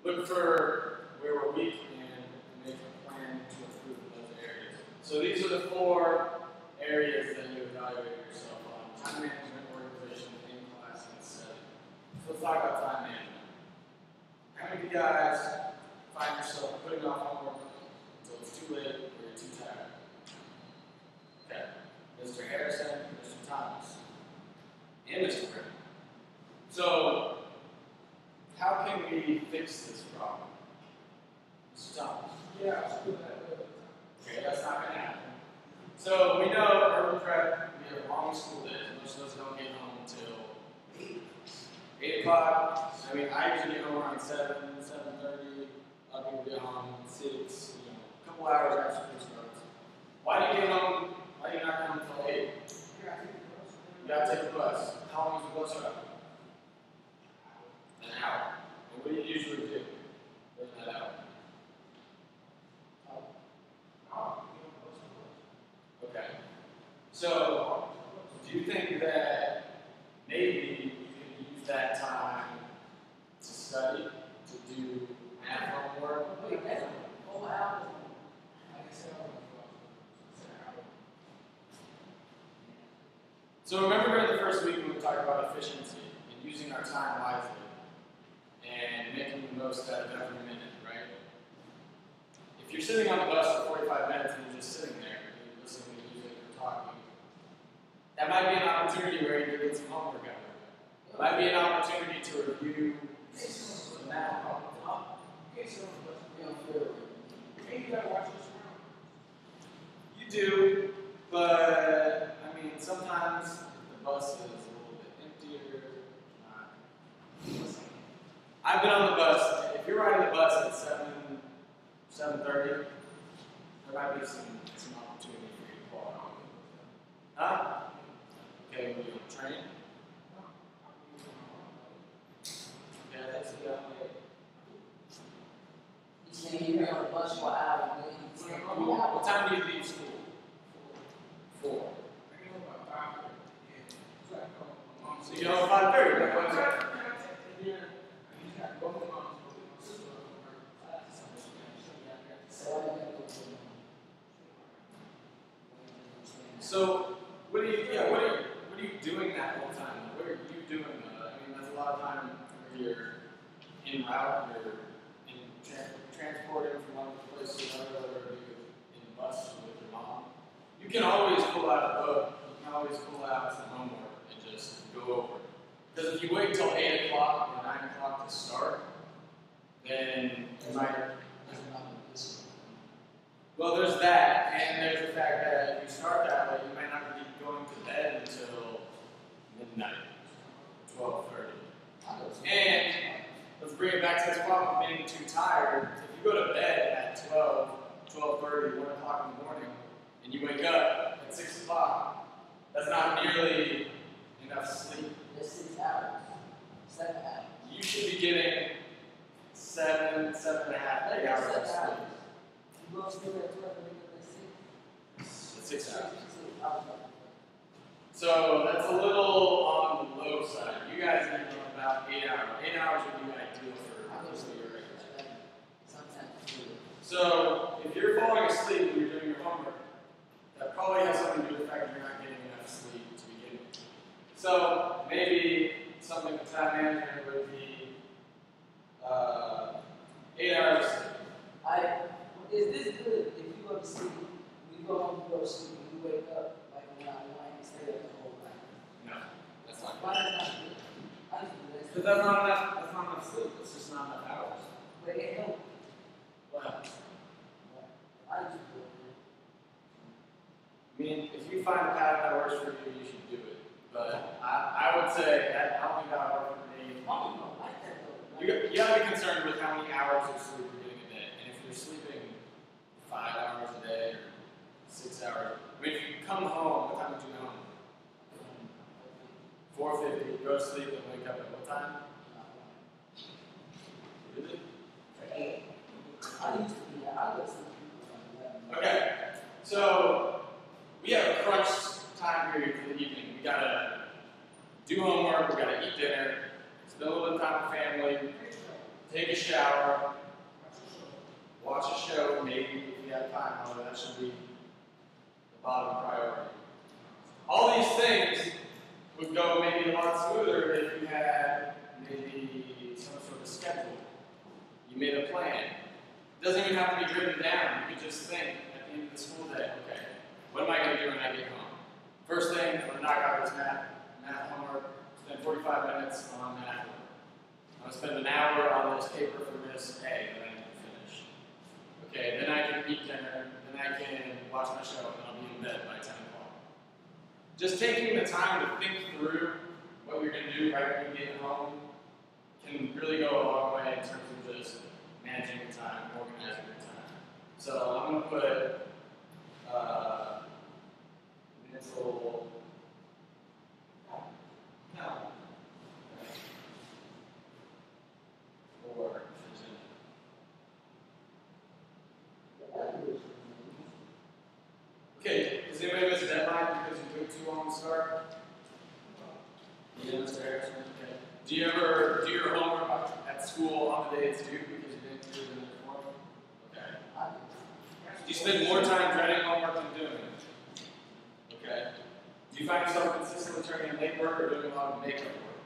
look for where we're weak and make a plan to improve in those areas. So these are the 4 areas that you evaluate yourself on: time management, organization, in class, and setting. So let's talk about time management. How many of you guys find yourself putting off homework until it's too late or you're too tired? Okay. Mr. Harrison, Mr. Thomas, and Mr. Britton. So, how can we fix this problem? Mr. Thomas? Yeah, I'll do that. Okay, that's not going to happen. So, we know urban prep, we have long school days. Most of us don't get home until 8 o'clock. I mean, I usually get home around 7, 7:30. A lot of people get home at 6, a couple hours after school starts. Why do you get home? Why do you not come until 8? You gotta take the bus. How long is the bus ride? An hour. And what do you usually do during that hour? Okay. So, do you think that maybe you can use that time to study, to do math homework? Wait, that's a whole hour. So remember during the first week when we talked about efficiency and using our time wisely and making the most out of every minute, right? If you're sitting on the bus for 45 minutes and you're just sitting there and you're listening to music or talking, that might be an opportunity where you can get some homework out of it. It might be an opportunity to review some math problems. You do, but I mean, sometimes the bus is a little bit emptier. I've been on the bus. If you're riding the bus at 7:30, there might be some opportunity for you to pull out. Huh? Okay, will you on the train? Yeah, that's the You saying you're on a bus for an hour, man? What time do you leave school? 4. So you get home at 5:30. So what are you doing that whole time? What are you doing? I mean, that's a lot of time where you're en route, you're transporting from one place to another, whether it be in the bus or with your mom. You can always pull out a book. You can always pull out some homework and just go over it. Because if you wait until 8 o'clock or 9 o'clock to start, then you might. Well, there's that, and there's the fact that if you start that way, you might not be going to bed until midnight, 12:30. And let's bring it back to this problem of being too tired. If you go to bed at 12, 12:30, 1 o'clock in the morning, and you wake up at 6 o'clock, that's not nearly enough sleep. That's 6 hours. 7 hours. You should be getting 7, 7.5, 8 hours of sleep. You go to sleep at 12 and wake up at 6? At 6 hours. So that's a little on the low side. You guys need about 8 hours. 8 hours would be ideal for most of your age. So if you're falling asleep when you're doing your homework, that probably has something to do with the fact that you're not getting enough sleep to begin with. So maybe something with time management would be 8 hours of sleep. Is this good if you go to sleep, when you go home, you go to sleep, and you wake up like around 1 and stay up the whole night? No, that's not Why good. is that good? I just do that. Because that's not enough sleep. It's just not enough hours. But it helps. What happens? I just do it. I mean, if you find a pattern that works for you, you should do it. But I would say that I don't think that would work for me. I don't like that though. You gotta be concerned with how many hours of sleep you're getting a day. And if you're sleeping 5 hours a day or 6 hours, I mean, if you come home, what time did you go home? 4:50. You go to sleep and wake up at what time? Really? I used to be that. I go to sleep. Okay. So we have a crunch time period for the evening. We gotta do homework. We gotta eat dinner. Spend a little bit of time with family. take a shower, watch a show, maybe if you have time, although that should be the bottom priority. All these things would go maybe a lot smoother if you had maybe some sort of schedule. You made a plan. It doesn't even have to be written down. You could just think at the end of the school day, okay, what am I going to do when I get home? First thing, I'm going to knock out this math homework, spend 45 minutes on math work. I'm going to spend an hour on this paper for Miss A that I need to finish. Okay, then I can eat dinner, then I can watch my show, and I'll be in bed by 10 o'clock. Just taking the time to think through what you're going to do right when you get home can really go a long way in terms of just managing your time, organizing your time. So I'm going to put mental or okay, does anybody miss a deadline because you took too long to start? Yeah, Mr. Harrison? Okay. Do you ever do your homework at school on the day it's due because you didn't do it in the form? Okay. Do you spend more time dreading homework than doing it? Okay. Do you find yourself consistently turning in late work or doing a lot of makeup work?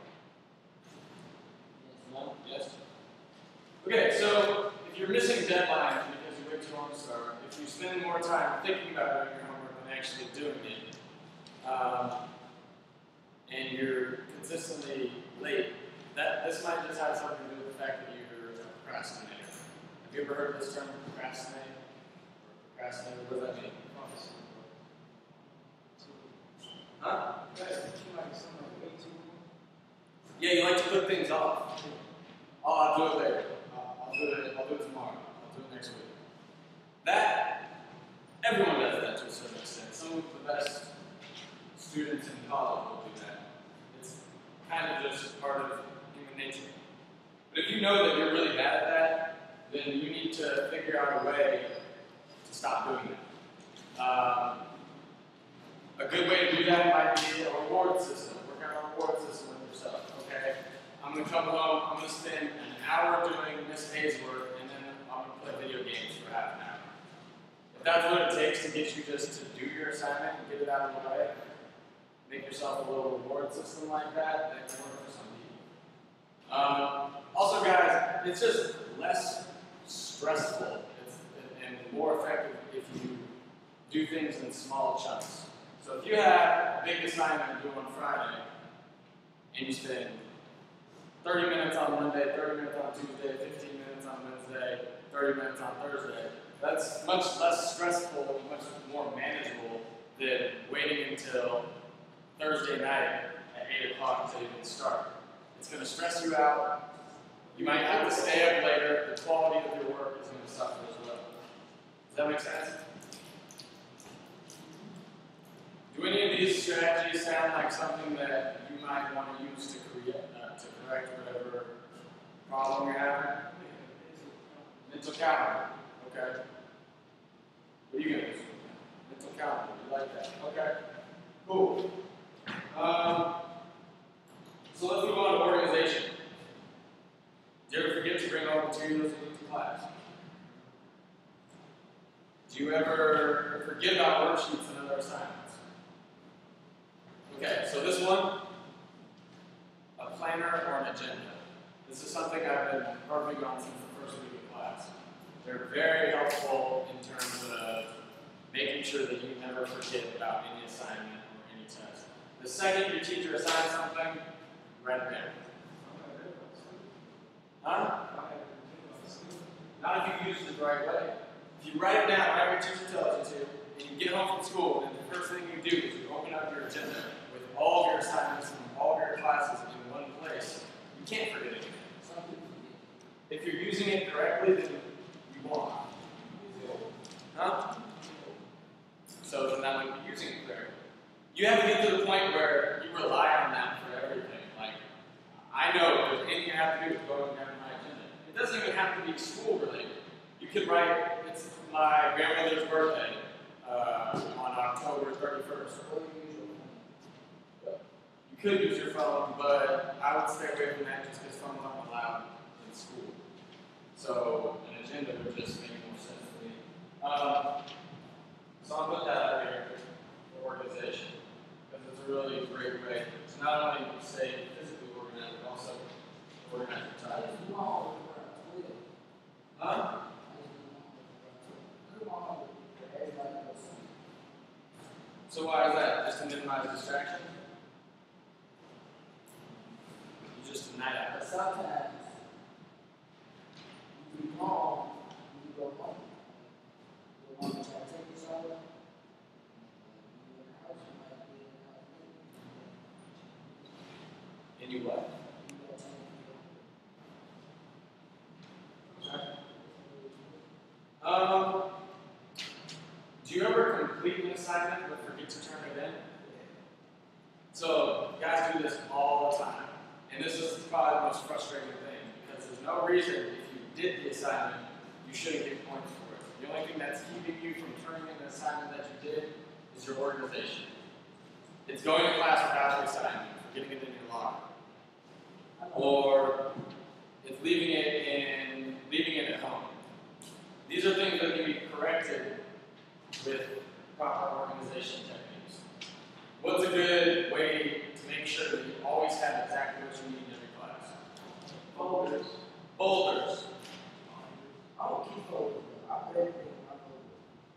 No? Yes? Okay, so if you're missing deadlines because you wait too long to start, if you spend more time thinking about doing your homework than actually doing it, and you're consistently late, this might just have something to do with the fact that you're a procrastinator. Have you ever heard of this term, procrastinate? Procrastinator, what does that mean? Huh? Yeah, you like to put things off. Oh, I'll do it later. I'll do it tomorrow. I'll do it next week. Everyone does that to a certain extent. Some of the best students in college will do that. It's kind of just part of human nature. But if you know that you're really bad at that, then you need to figure out a way to stop doing that. A good way to do that might be a reward system. Work out a reward system with yourself. Okay, I'm going to come home, I'm going to spend an hour doing Miss A's work, and then I'm going to play video games for half an hour. If that's what it takes to get you just to do your assignment and get it out of the way, make yourself a little reward system like that can work for some people. Also, guys, it's just less stressful and more effective if you do things in small chunks. So if you have a big assignment due on Friday, and you spend 30 minutes on Monday, 30 minutes on Tuesday, 15 minutes on Wednesday, 30 minutes on Thursday, that's much less stressful and much more manageable than waiting until Thursday night at 8 o'clock until you can start. It's going to stress you out. You might have to stay up later. The quality of your work is going to suffer as well. Does that make sense? Do any of these strategies sound like something that you might want to use to correct whatever problem you're having? Mental calendar. Okay. What are you going to use? Mental calendar. You like that? Okay. Cool. So let's move on to organization. Do you ever forget to bring all the materials you need to class? Do you ever forget about worksheets and other assignments? Okay, so this one, a planner or an agenda. This is something I've been harping on since the first week of class. They're very helpful in terms of making sure that you never forget about any assignment or any test. The second your teacher assigns something, write it down. Huh? Not if you use it the right way. If you write it down, whatever your teacher tells you to, and you get home from school, and the first thing you do is you open up your agenda with all of your assignments and all of your classes in one place, you can't forget anything. If you're using it correctly, then you won't. Huh? So then that would be using it correctly. You have to get to the point where you rely on that for everything. Like, I know there's anything I have to do with going down my agenda. It doesn't even have to be school related. You could write, it's my grandmother's birthday on October 31st. You could use your phone, but I would stay away from that just because phones aren't allowed in school. So an agenda would just make more sense to me. So I'll put that up here for organization, because it's a really great way to not only stay physically organized, but also organize your time. Huh? So why is that? Just to minimize distraction? You just deny that. But sometimes you be home, you go home. You want to try to take this out. You in the house, you might be in the house. And you what? You got to take Do you ever complete an assignment but forget to turn it in? So guys do this all the time. And this is probably the most frustrating thing, because there's no reason if you did the assignment, you shouldn't get points for it. The only thing that's keeping you from turning in the assignment that you did is your organization. It's going to class without the assignment, getting it in your locker. Or it's leaving it at home. These are things that can be corrected with proper organization techniques. What's a good way to make sure that you always have exactly what you need in every class? folders. Folders. I don't keep folders. I put everything in my folder.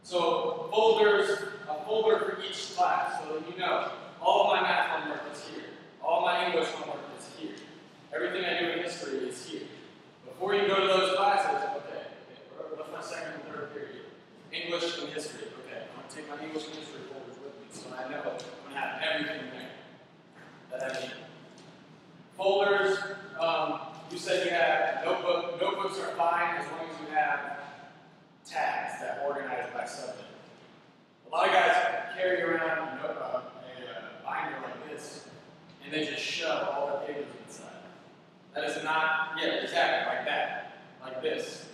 So folders, a folder for each class, so that you know all of my math homework is here. All my English homework is here. Everything I do in history is here. Before you go to those classes, okay, what's my second and third period? English and history. Okay, I'm going to take my English and history folders with me, so I know I'm going to have everything there that I need. Folders, you said you have notebook. Notebooks are fine as long as you have tags that organize by subject. A lot of guys carry around a binder like this, and they just shove all their papers inside. That is not, yeah, exactly, like that, like this.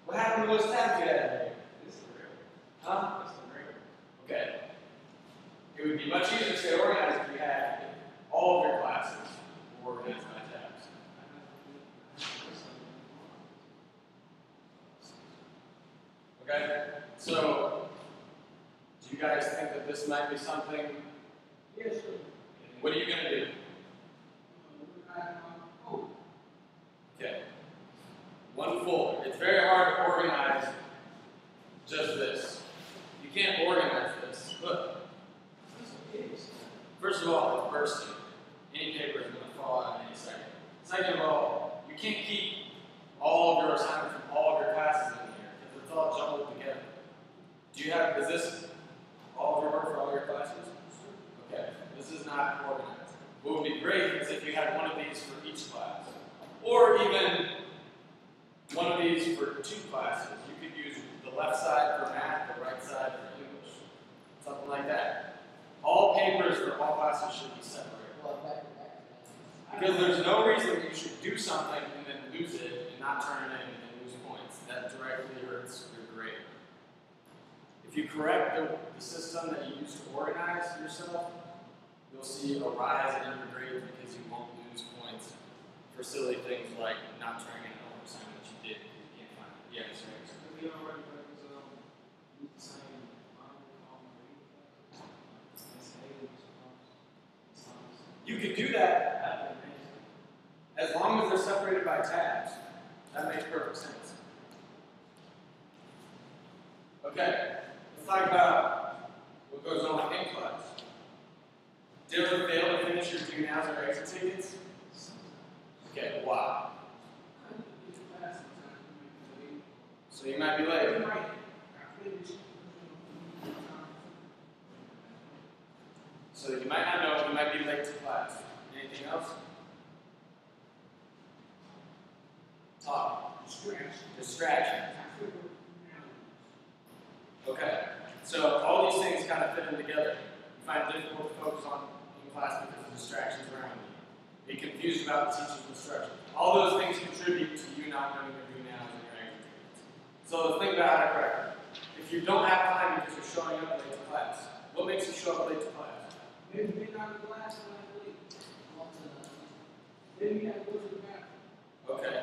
What happened to those tabs you had in there? This is real. Huh? This is real. Okay. It would be much easier to stay organized if you had all of your classes organized by tabs. Okay? So, do you guys think that this might be something? Yes, sir. What are you going to do? Okay. One folder. It's very hard to organize just this. You can't organize this. Look. First of all, it's bursting. Any paper is going to fall out in any second. Second of all, you can't keep all of your assignments from all of your classes in here because it's all jumbled together. Do you have, is this all of your work for all your classes? Okay. This is not organized. What would be great is if you had one of these for each class. Or even one of these for two classes. You could use the left side for math, the right side for English. Something like that. All papers for all classes should be separated. Because there's no reason you should do something and then lose it and not turn it in and lose points. That directly hurts your grade. If you correct the system that you use to organize yourself, you'll see a rise in your grades because you won't lose points for silly things like not turning in an homework assignment that you did because you can't find it. Yeah, sorry. We already use the same You could do that as long as they're separated by tabs. That makes perfect sense. Okay, let's talk about what goes on in class. Did you ever fail to finish your due nows or exit tickets? Okay, why? So you might be late. So you might not know, you might be late to class. Anything else? Talk. Distraction. Okay. So all these things kind of fit in together. You find it difficult to focus on in class because of distractions around you. Be confused about the teacher's instructions. All those things contribute to you not knowing your due nows and your exit tickets. So think about how to correct it. If you don't have time because you're showing up late to class, what makes you show up late to class? Maybe being out of class when I leave. Maybe you have to go to the bathroom. Okay.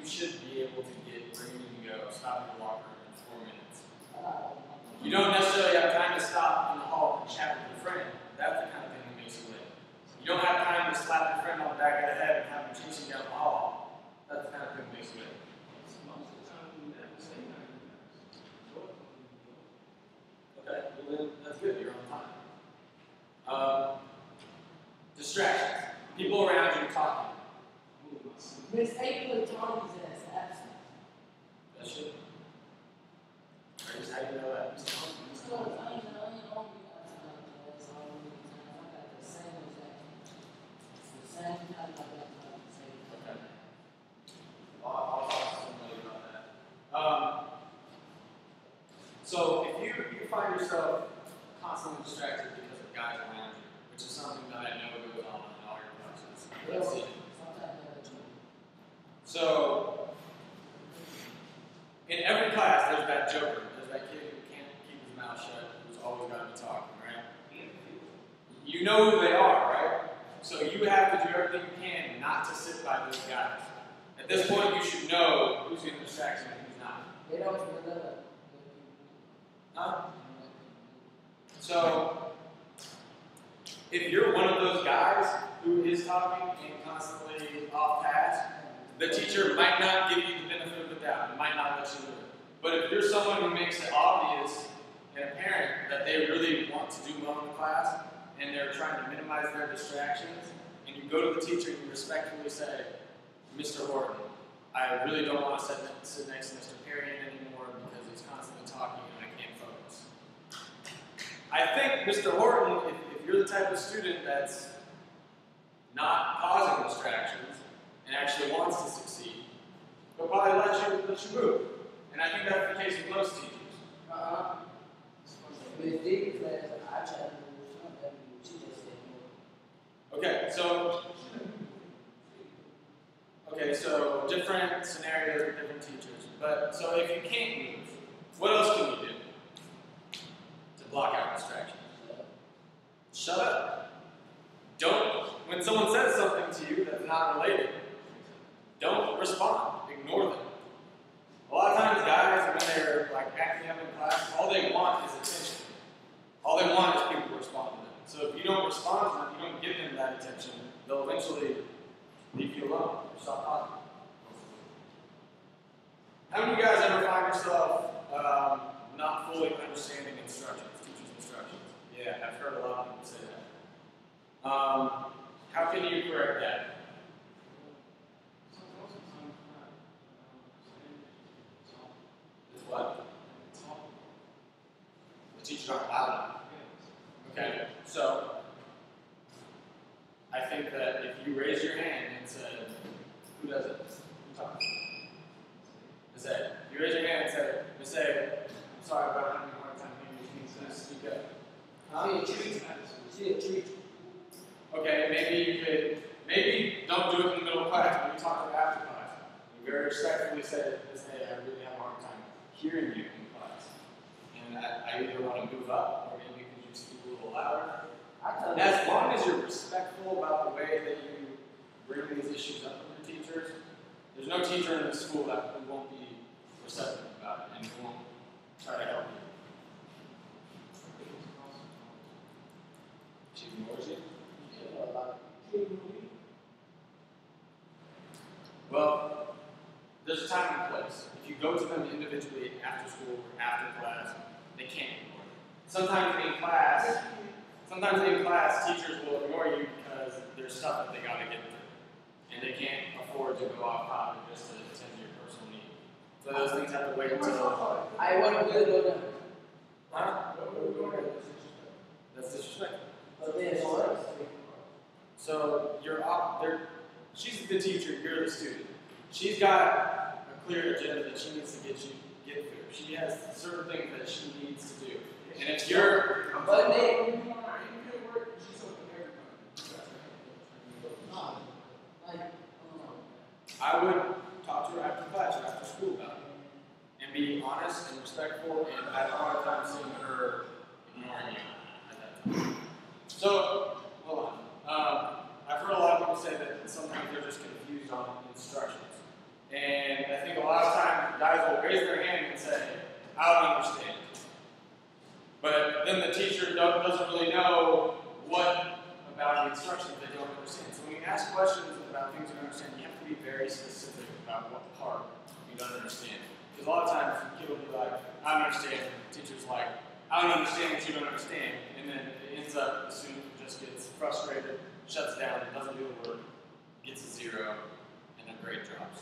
you should be able to get where you need to go, stop in your locker room in 4 minutes. You don't necessarily have time to stop in the hall and chat with your friend. That's the kind of thing that makes you late. You don't have time to slap your friend on the back of the head and have him chase you down the hall. That's the kind of thing that makes you late. Most of the time, we never say nothing. Okay, well then that's good. You're on time. Distractions. People around you talking. Miss April Tony's ass absent. That should. How do you know that? So, I ain't on me that's all the time. I got the same exact. It's the same time I got the same. Okay. I'll talk to somebody about that. So if you find yourself constantly distracted because of guys around you, which is something that I know goes on in all your classes. Let's see. So in every class, there's that joker. There's that kid who can't keep his mouth shut, who's always got to be talking, right? You know who they are, right? So you have to do everything you can not to sit by those guys. At this point, you should know who's going to distract you and who's not. They don't really love. Huh? So, if you're one of those guys who is talking and constantly off task, the teacher might not give you the benefit of the doubt. It might not let you do it. But if you're someone who makes it obvious and apparent that they really want to do well in the class and they're trying to minimize their distractions, and you go to the teacher and you respectfully say, Mr. Horton, I really don't want to sit next to Mr. Perrion anymore because he's constantly talking and I can't focus. I think, Mr. Horton, if you're the type of student that's not causing distractions and actually wants to succeed, he'll probably let you move. And I think that's the case with most teachers. With Dick class, I try to do something. She just said no. Okay, so different scenarios with different teachers. But so if you can't move, what else can you do to block out distractions? Shut up. Don't, when someone says something to you that's not related, don't respond. Ignore them. A lot of times guys, when they're like acting up in class, all they want is attention. All they want is people to respond to them. So if you don't respond to them, you don't give them that attention, they'll eventually leave you alone or stop talking. How many of you guys ever find yourself not fully understanding instructions, teachers' instructions? Yeah, I've heard a lot of people say that. How can you correct that? It's what? The teachers aren't loud enough. Okay, so I think that if you raise your hand and said, who does it? Who talks? Miss A. You raise your hand and say, Miss A, I'm sorry about having a hard time hearing you. Can you please speak up? She a treat. Okay, maybe don't do it in the middle of class. Maybe talk to her after class. You very respectfully say, Miss A, I really have a hard time hearing you in class. And I either want to move up, or maybe could you speak a little louder? As long as you're respectful about the way that you bring these issues up with your teachers, there's no teacher in the school that won't be receptive about it and who won't try to help you. She ignores you? Well, there's a time and place. If you go to them individually after school or after class, they can't ignore you. Sometimes in class, teachers will ignore you because there's stuff that they got to get through. And they can't afford to go off topic just to attend to your personal need. So those things have to wait until... I want to do it. Huh? That's disrespectful. But then what? So she's the teacher, you're the student. She's got a clear agenda that she needs to get through. She has certain things that she needs to do. And if you're... But then... I would talk to her after class or after school about it. And be honest and respectful, and I have a hard time seeing her ignoring you at that time. So, hold on. I've heard a lot of people say that sometimes they're just confused on instructions. And understand. But then the teacher doesn't really know what about the instructions they don't understand. So when you ask questions about things you don't understand, you have to be very specific about what part you don't understand. Because a lot of times the kid will be like, I don't understand. The teacher's like, I don't understand what you don't understand. And then it ends up, the student just gets frustrated, shuts down, doesn't do the work, gets a 0, and their grade drops.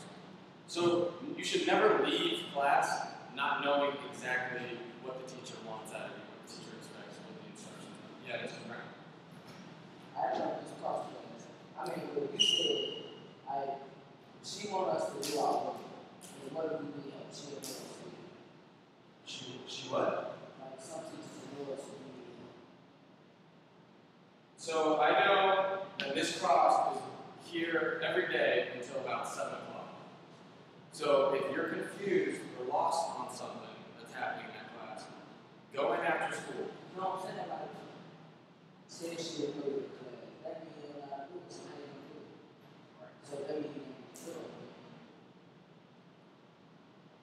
So you should never leave class not knowing exactly what the teacher wants out of you, what the teacher expects, what the instructions are. Yeah, that's correct. I know this cross class. I mean, when you said, she want us to do our work. And what do we need help? She don't know us to do. She what? Like some teachers know us to do. So I know that this cross is here every day until about 7 o'clock. So if you're confused or lost on something that's happening in that class, go in after school. No, I'm saying like, say she didn't know the class. That means you're not doing it. How you gonna do it? So that means you're not doing it.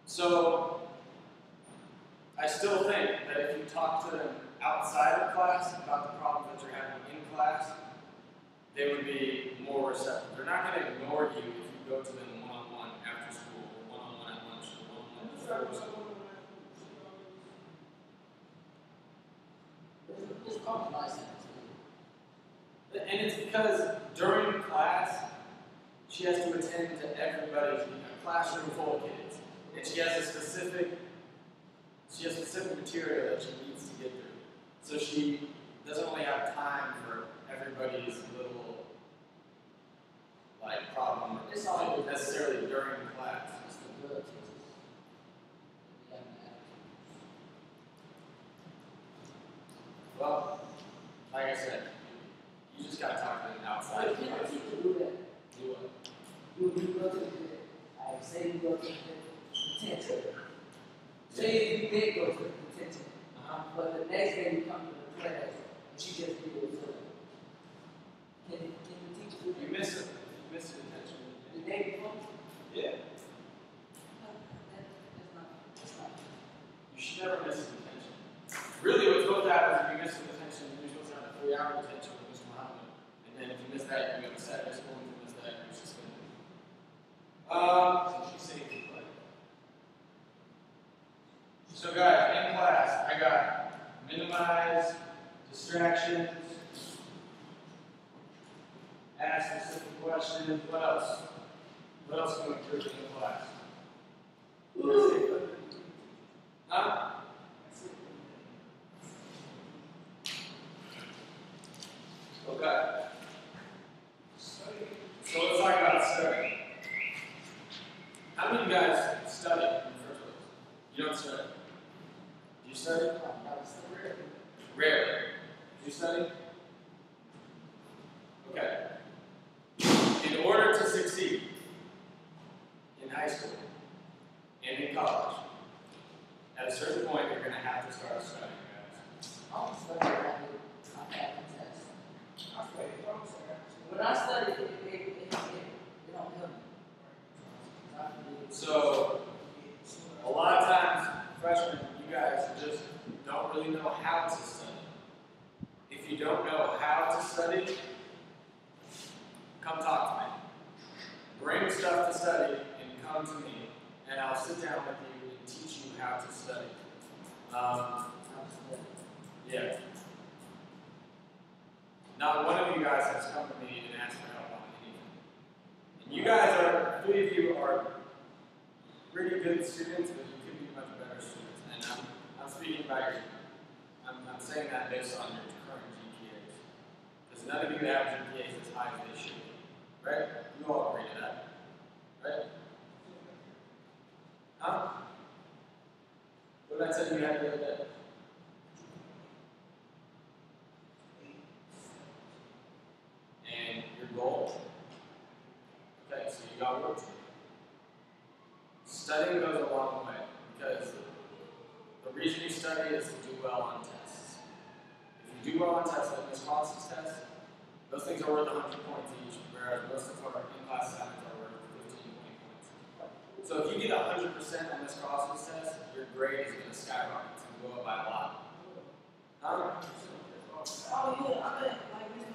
So I still think that if you talk to them outside of class about the problems that you're having in class, they would be more receptive. They're not going to ignore you if you go to them one-on-one after school, or one-on-one at lunch, or one-on-one before school. It's compromising. And it's because during class, she has to attend to everybody in a classroom full of kids. And she has specific material that she needs to get through. So she doesn't really have time for everybody's little problem It's all necessarily during class. It's the good teachers. They have an attitude. Well, like I said, you just gotta talk to them outside But of can a class. teacher do that? Do what? You go to the, say you go to the detention. Say you did go to the detention, but the next day you come to the class and she just did it to her. Can the teacher do that? You miss it. You miss the attention. The day before? Yeah. That's not. You should never miss the detention. Really, what's supposed to happen is if you miss the detention, you're supposed to have a 3-hour detention with Mr. Muhammad. And then if you miss that, you have a Saturday school, and if you miss that, you're suspended. So she's saying good play. So guys, in class, I got minimize distractions, ask specific questions. What else? What else can we improve in class? Huh? Okay. So let's talk about studying. How many of you guys study in the first place? You don't study. Do you study? Rarely. Do you study? Okay. In order to succeed in high school and in college, at a certain point, you're going to have to start studying, guys. I'm studying. I have a test. When I study, it don't help me. So, a lot of times, freshmen, you guys just don't really know how to study. If you don't know how to study, come talk to me. Bring stuff to study and come to me, and I'll sit down with you and teach you how to study. Yeah. Not one of you guys has come to me and asked for help on anything. And you guys are, 3 of you are pretty good students, but you could be much better students. And I'm speaking about your, I'm saying that based on your current GPAs. Because none of you have GPAs as high as they should be. Right? You all agree to that. Right? Huh? What did I tell you you had the other day? And your goal? Okay, so you got work to do. Studying goes a long way because the reason you study is to do well on tests. If you do well on tests, like Ms. Fox's test, those things are worth 100 points each, whereas most of our in-class assignments are worth 15, 20 points. So So if you get 100% on this crossings test, your grade is going to skyrocket. It's going to go up by a lot. Huh? Oh yeah, I bet like Mr.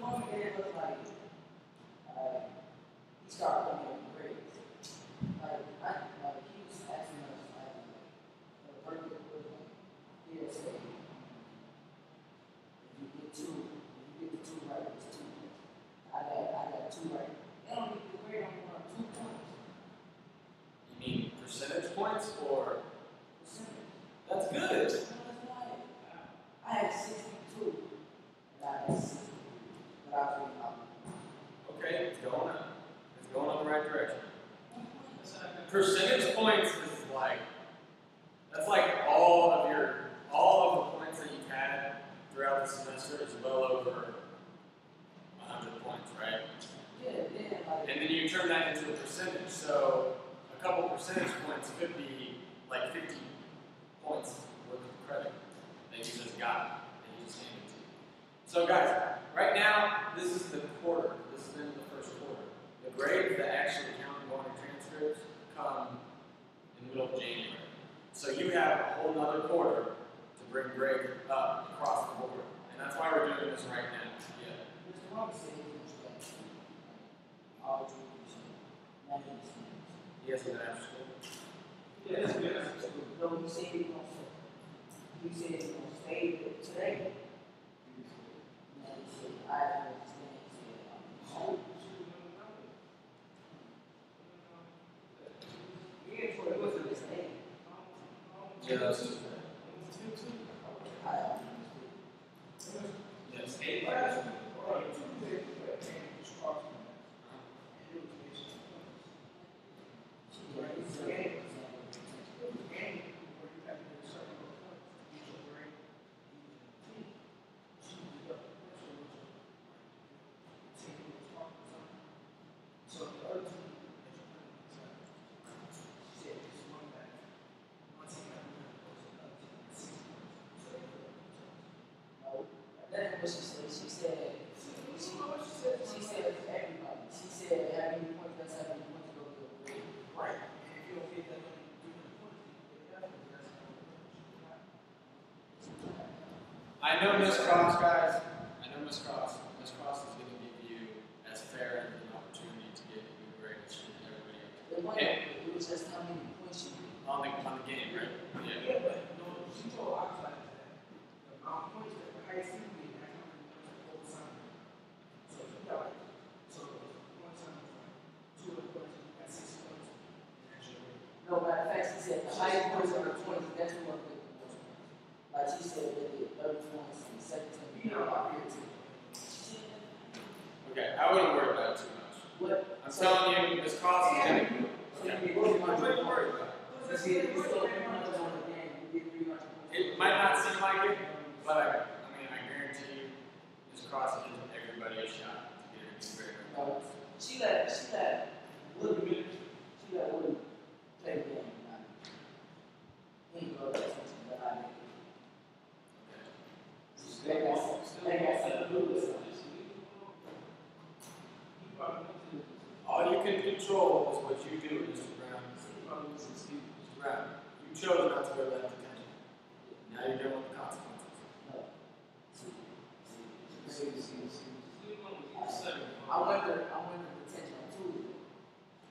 Monkey gave us like he started looking at grades. Like he was asking us like the birthday was like he'll say if you get the two right, it's 2 points. I got 2 right. They don't get the grade on 2 points. You mean percentage points or? Percentage. That's good. No, that's right. I had 62 and I had 60, but I was reading out. Okay, it's going up. It's going in the right direction. Percentage points is like, that's like all of the points that you've had throughout the semester is well over 100 points, right? Yeah, like. And then you turn that into a percentage. So a couple percentage points could be like 50 points worth of credit that you just got, that you just handed to you. So guys, right now, this is the quarter. This is in the first quarter. The grades that actually count in going to transcripts come in the middle of January. So you have a whole nother quarter to bring grades up across the board. And that's why we're doing this right now. Yeah. Mr. Robert said he was like, all Jewish, none of these things. He has an after school. Yeah, that's good. No, he said he was gonna stay today. And he said, I don't understand. He said, home. It wasn't his name. Yeah, that's just I don't yes. That's what she said. She said everybody. She said how many points that's how many points go to the grade. Right. And if you don't get that many, 300 points, you get that, that's I know Miss Cross, guys. I know Miss Cross. Miss Cross is going to give you as fair an opportunity to get a good grade as everybody else. The one it was just how many points you get. On the game, right? Yeah. Yeah, but no, she told us like that. The amount of points that the high school get, that's how many points that whole time. So if you got like, so one time was like 200 points, you got 6 points, and that's your grade. No, matter of fact, she said the highest points are the 20. That's the one that the most points. Like she said, they get 30 points and 17. You know about here too. Okay, I wouldn't worry about it too much. What? I'm telling you, Miss Cross is going to. So you Okay. get What 300 are you worried points. about? You see, you still 300 on the game. You get 300 points. It might not seem like it, but I mean, I guarantee you, Miss Cross gives everybody a shot to get a good grade. No, she let Wood play the game. He didn't go to attention, but I did. They got something to do with it. All you can control is what you do, Mr. Brown. Mr. Brown, you chose not to go to that detention. Now you're dealing with the consequences. No. I I went to detention on Tuesday.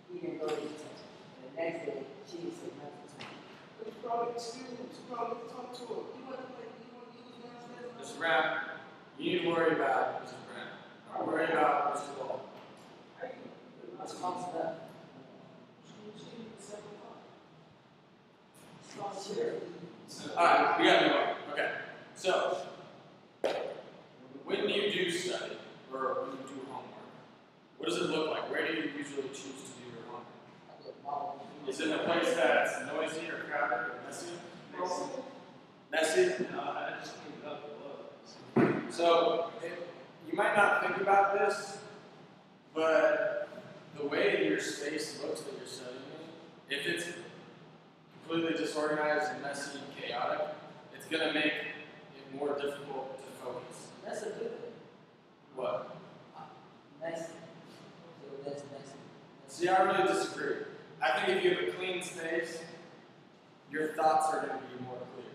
He didn't go to detention. And the next day, she didn't say nothing to me. But you probably excused, you probably talked to her. He went downstairs. Mr. Brown, you need to worry about Mr. Brown. Don't worry about Mr. Ball. What's called that? Alright, we gotta move on. Okay. So, when you do study, or when you do homework, what does it look like? Where do you usually choose to do your homework? Is it in a place that's noisy or crowded or messy? Messy? No, I just cleaned it up. So, you might not think about this, but the way your space looks that you're studying in, if it's completely disorganized and messy and chaotic, it's going to make it more difficult to focus. That's a good thing. What? Messy. So that's messy. See, I really disagree. I think if you have a clean space, your thoughts are going to be more clear.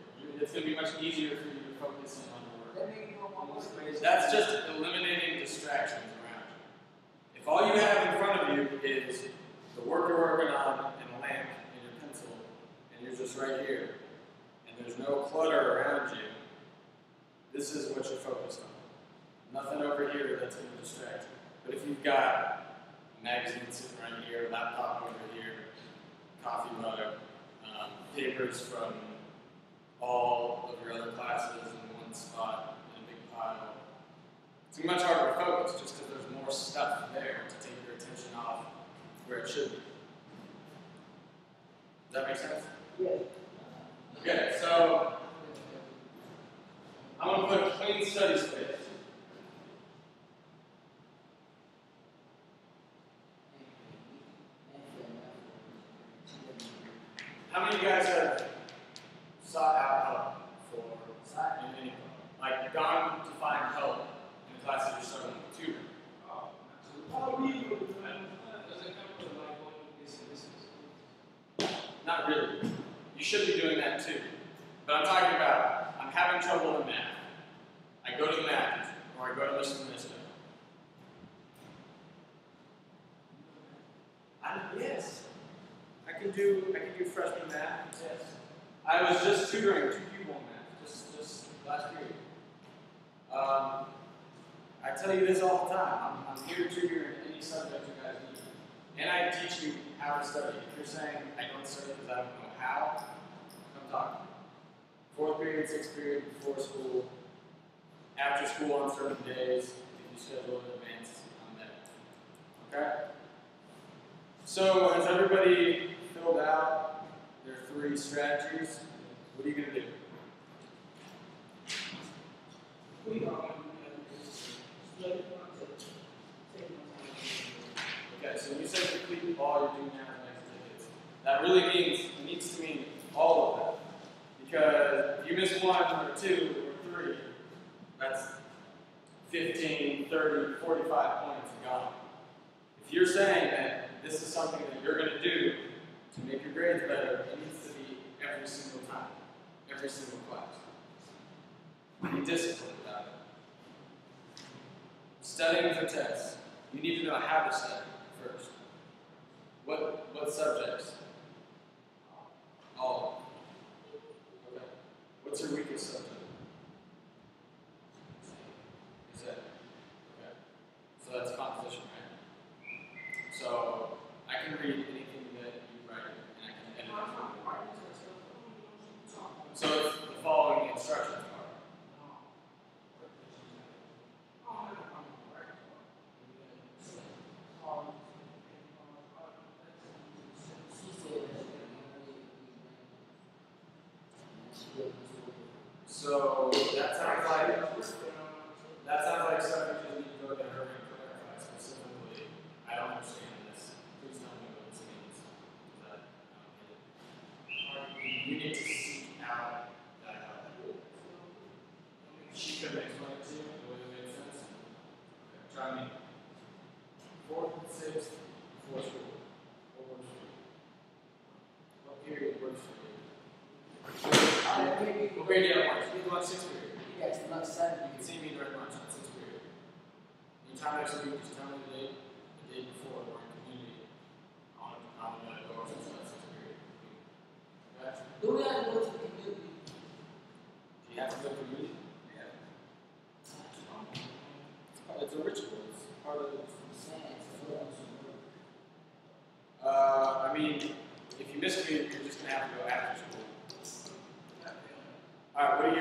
It's going to be much easier for you to focus in on your work. That means you don't want more space. That's just eliminating distractions around you. If all you have in front of you is the work you're working on and a lamp and your pencil, and you're just right here, and there's no clutter around you, this is what you're focused on. Nothing over here that's going to distract you. But if you've got a magazine sitting right here, a laptop over here, coffee mug, papers from all of your other classes in one spot in a big pile, it's much harder to focus just because there's more stuff there to take your attention off where it should be. Does that make sense? Yeah. Okay, so I'm going to put clean study space. How many of you guys have sought out help for in any like gone to find help in the classes you're studying with tutor? Not really. You should be doing that too. But I'm talking about, I'm having trouble in math. I go to the math teacher, or I go to Mr. Minister. Yes. I can do freshman math. Yes. I was just tutoring 2 people in math, just last period. I tell you this all the time. I'm here to tutor in any subject you guys need. And I teach you how to study. If you're saying I don't study because I don't know how, come talk to me. 4th period, 6th period, before school, after school on certain days, if you schedule in advance, I'm there. Okay? So has everybody filled out their 3 strategies? What are you going to do? Okay, so when you say complete all your doing math activities, that really means, it needs to mean all of them. Because if you miss 1 or 2 or 3, that's 15, 30, 45 points gone. If you're saying that this is something that you're going to do to make your grades better, it needs to be every single time, every single class. Be disciplined about it. Studying for tests. You need to know how to study first. What subjects? All of them. Okay. What's your weakest subject? Is that? Okay. So that's composition, right? So I can read anything that you write and I can edit it. So it's the following instructions part. So that sounds like something you need to go to her and clarify specifically. I don't understand this. Please tell me what this means. Because I don't get it. You need to seek out that help. She couldn't explain it to you the way it makes sense. Okay, try me. 4th, 6th, before school. What works for you? What period works for you? What grade do you have lunch? You have lunch 6th period. Yes, lunch 7. You can see me during lunch on 6th period. Anytime next week, just tell me the date before we're in community. I'm going to go over to that 6th period. Okay? Do we have to go to the community? Do you have to go to community? Yeah. It's a ritual. It's part of it. I mean, if you miss community, you're just going to have to go after school. All right, what are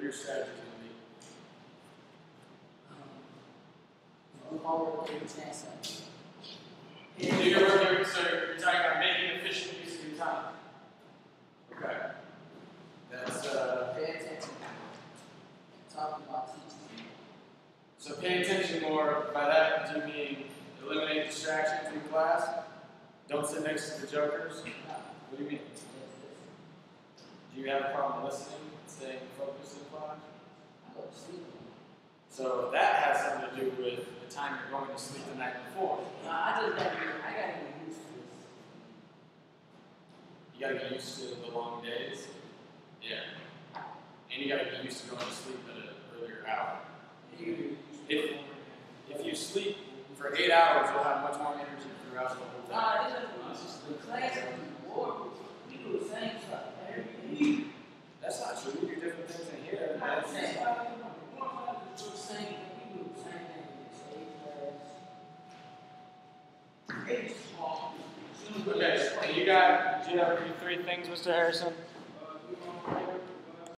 your strategies going to be? Do your work, so you're talking about making efficient use of your time. Okay. That's Pay attention. Talking about teaching. so pay attention more. By that, do you mean eliminate distractions in class? Don't sit next to the jokers? What do you mean? Do you have a problem listening, staying focused in class? I go to sleep. So that has something to do with the time you're going to sleep the night before. No, I gotta get used to this. You gotta get used to the long days. Yeah. And you gotta get used to going to sleep at an earlier hour. If you sleep for 8 hours, you'll have much more energy throughout the whole day. Nah, it doesn't. The class is boring. We do the same stuff every day. That's not true. We do different things in here. I'm saying, we do the same thing. We do the same thing in the same class. It's small. Okay, and you got, do you have any 3 things, Mr. Harrison?